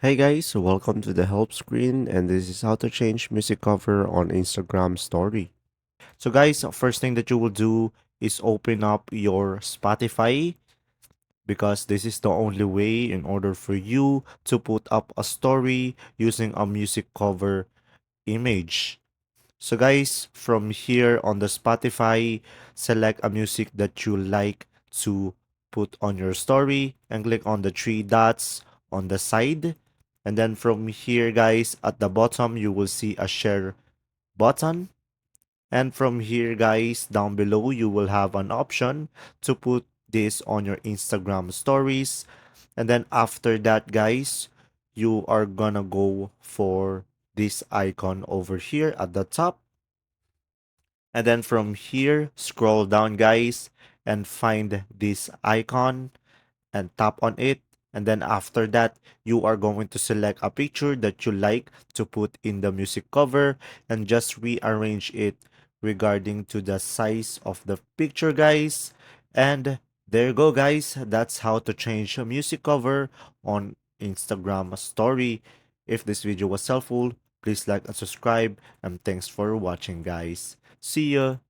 Hey guys, welcome to the help screen, and this is how to change music cover on Instagram story. So guys, first thing that you will do is open up your Spotify because this is the only way in order for you to put up a story using a music cover image. So guys, from here on the Spotify, select a music that you like to put on your story and click on the three dots on the side. And then from here guys, at the bottom, you will see a share button. And from here guys, down below, you will have an option to put this on your Instagram stories. And then after that guys, you are gonna go for this icon over here at the top, and then from here, scroll down, guys, and find this icon and tap on it. And then after that, you are going to select a picture that you like to put in the music cover and just rearrange it regarding to the size of the picture, guys. And there you go, guys. That's how to change a music cover on Instagram story. If this video was helpful, please like and subscribe. And thanks for watching, guys. See ya.